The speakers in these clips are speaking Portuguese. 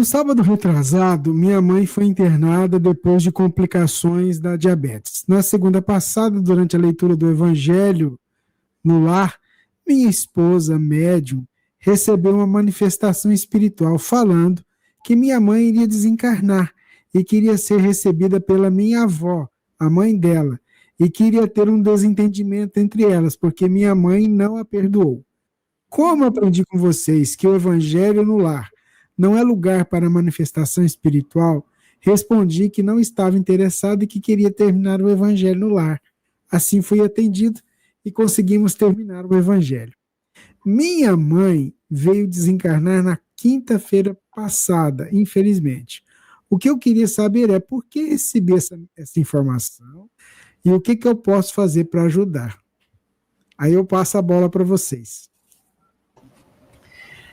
No sábado retrasado, minha mãe foi internada depois de complicações da diabetes. Na segunda passada, durante a leitura do Evangelho no lar, minha esposa, médium, recebeu uma manifestação espiritual falando que minha mãe iria desencarnar e queria ser recebida pela minha avó, a mãe dela, e queria ter um desentendimento entre elas, porque minha mãe não a perdoou. Como aprendi com vocês que o Evangelho no lar não é lugar para manifestação espiritual, respondi que não estava interessado e que queria terminar o Evangelho no lar. Assim fui atendido e conseguimos terminar o Evangelho. Minha mãe veio desencarnar na quinta-feira passada, infelizmente. O que eu queria saber é por que recebi essa informação e o que eu posso fazer para ajudar. Aí eu passo a bola para vocês.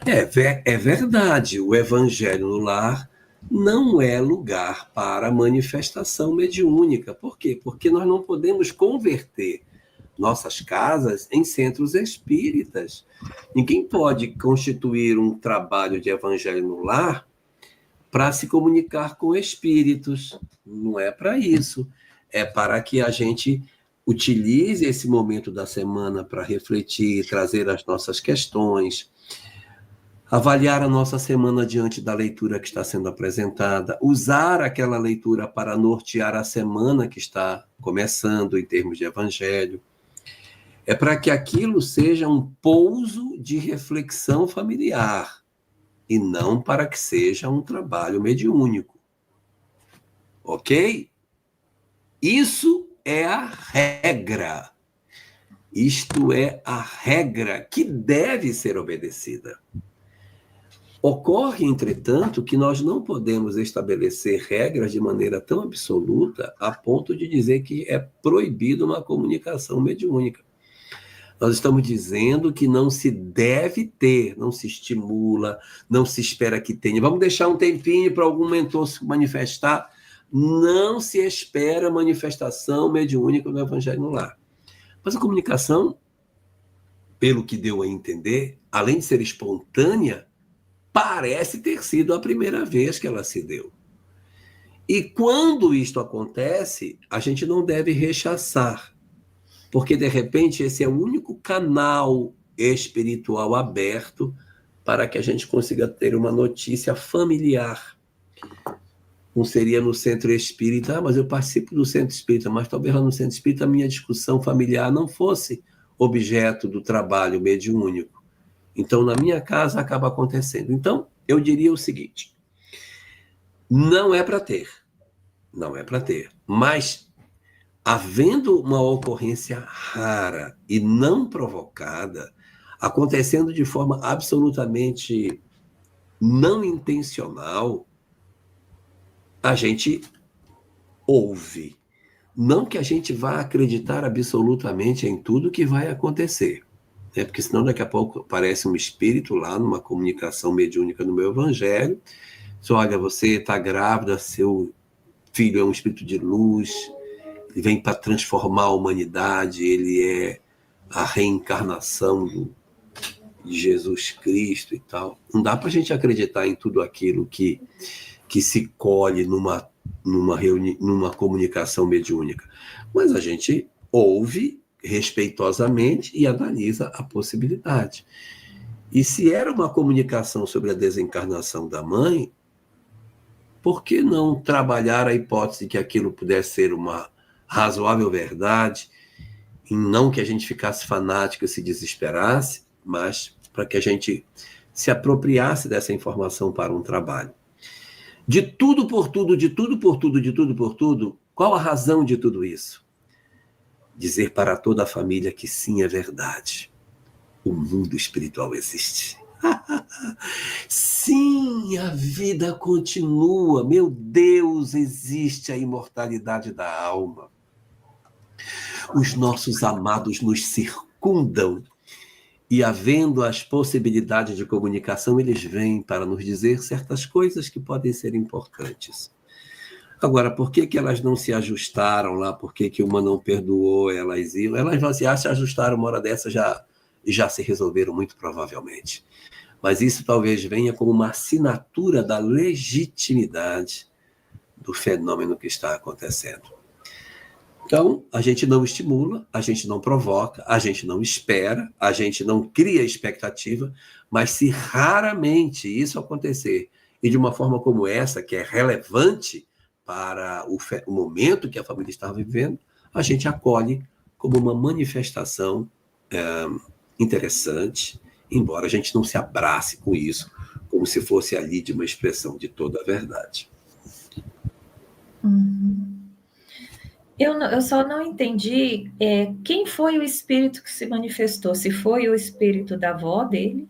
É verdade, o Evangelho no lar não é lugar para manifestação mediúnica. Por quê? Porque nós não podemos converter nossas casas em centros espíritas. Ninguém pode constituir um trabalho de Evangelho no lar para se comunicar com espíritos. Não é para isso. É para que a gente utilize esse momento da semana para refletir, trazer as nossas questões, avaliar a nossa semana diante da leitura que está sendo apresentada, usar aquela leitura para nortear a semana que está começando em termos de evangelho. É para que aquilo seja um pouso de reflexão familiar e não para que seja um trabalho mediúnico. Ok? Isso é a regra. Isto é a regra que deve ser obedecida. Ocorre, entretanto, que nós não podemos estabelecer regras de maneira tão absoluta a ponto de dizer que é proibido uma comunicação mediúnica. Nós estamos dizendo que não se deve ter, não se estimula, não se espera que tenha. Vamos deixar um tempinho para algum mentor se manifestar. Não se espera manifestação mediúnica no Evangelho no lar. Mas a comunicação, pelo que deu a entender, além de ser espontânea, parece ter sido a primeira vez que ela se deu. E quando isto acontece, a gente não deve rechaçar, porque, de repente, esse é o único canal espiritual aberto para que a gente consiga ter uma notícia familiar. Não seria no centro espírita, mas eu participo do centro espírita, mas talvez lá no centro espírita a minha discussão familiar não fosse objeto do trabalho mediúnico. Então, na minha casa, acaba acontecendo. Então, eu diria o seguinte, não é para ter, mas havendo uma ocorrência rara e não provocada, acontecendo de forma absolutamente não intencional, a gente ouve. Não que a gente vá acreditar absolutamente em tudo que vai acontecer, né? Porque senão daqui a pouco aparece um espírito lá numa comunicação mediúnica no meu evangelho, diz, olha, você está grávida, seu filho é um espírito de luz, ele vem para transformar a humanidade, ele é a reencarnação de Jesus Cristo e tal. Não dá para a gente acreditar em tudo aquilo que se colhe numa comunicação mediúnica. Mas a gente ouve respeitosamente e analisa a possibilidade. E se era uma comunicação sobre a desencarnação da mãe, por que não trabalhar a hipótese que aquilo pudesse ser uma razoável verdade, e não que a gente ficasse fanático e se desesperasse, mas para que a gente se apropriasse dessa informação para um trabalho. De tudo por tudo, de tudo por tudo, de tudo por tudo, qual a razão de tudo isso? Dizer para toda a família que sim, é verdade. O mundo espiritual existe. Sim, a vida continua. Meu Deus, existe a imortalidade da alma. Os nossos amados nos circundam e, havendo as possibilidades de comunicação, eles vêm para nos dizer certas coisas que podem ser importantes. Agora, por que elas não se ajustaram lá? Por que uma não perdoou, elas iam? Elas já se ajustaram uma hora dessa, já se resolveram muito provavelmente. mas isso talvez venha como uma assinatura da legitimidade do fenômeno que está acontecendo. Então, a gente não estimula, a gente não provoca, a gente não espera, a gente não cria expectativa, mas se raramente isso acontecer, e de uma forma como essa, que é relevante para o momento que a família está vivendo, a gente acolhe como uma manifestação interessante, embora a gente não se abrace com isso, como se fosse ali de uma expressão de toda a verdade. Eu só não entendi quem foi o espírito que se manifestou, se foi o espírito da avó dele,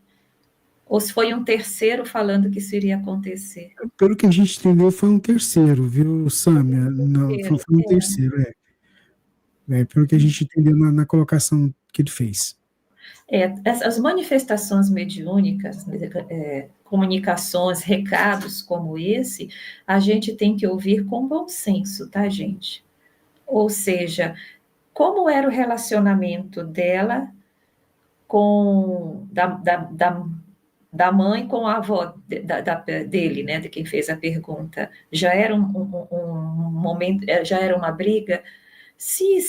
ou se foi um terceiro falando que isso iria acontecer. Pelo que a gente entendeu, foi um terceiro, viu, Sâmia? Não, foi um terceiro, pelo que a gente entendeu na colocação que ele fez. As manifestações mediúnicas, comunicações, recados como esse, a gente tem que ouvir com bom senso, tá, gente? Ou seja, como era o relacionamento dela da mãe com a avó dele, né, de quem fez a pergunta? Já era um momento, já era uma briga? Se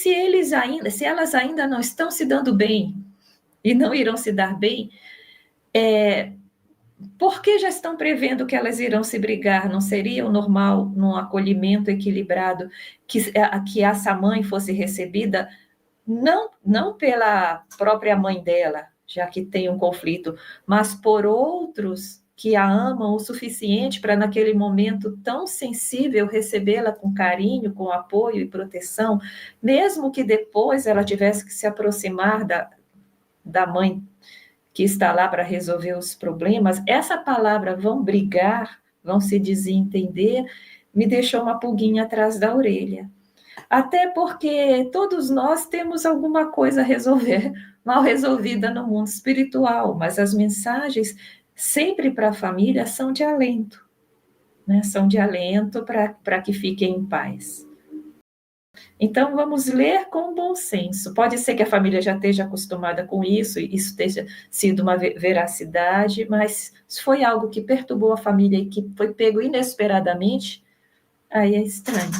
elas ainda não estão se dando bem e não irão se dar bem, por que já estão prevendo que elas irão se brigar? Não seria o normal, num acolhimento equilibrado, que essa mãe fosse recebida, não pela própria mãe dela, já que tem um conflito, mas por outros que a amam o suficiente para, naquele momento tão sensível, recebê-la com carinho, com apoio e proteção, mesmo que depois ela tivesse que se aproximar da mãe que está lá para resolver os problemas. Essa palavra "vão brigar", "vão se desentender", me deixou uma pulguinha atrás da orelha. Até porque todos nós temos alguma coisa a resolver, mal resolvida no mundo espiritual, mas as mensagens sempre para a família são de alento, né? São de alento para que fiquem em paz. Então, vamos ler com bom senso. Pode ser que a família já esteja acostumada com isso, e isso tenha sido uma veracidade, mas se foi algo que perturbou a família e que foi pego inesperadamente, aí é estranho.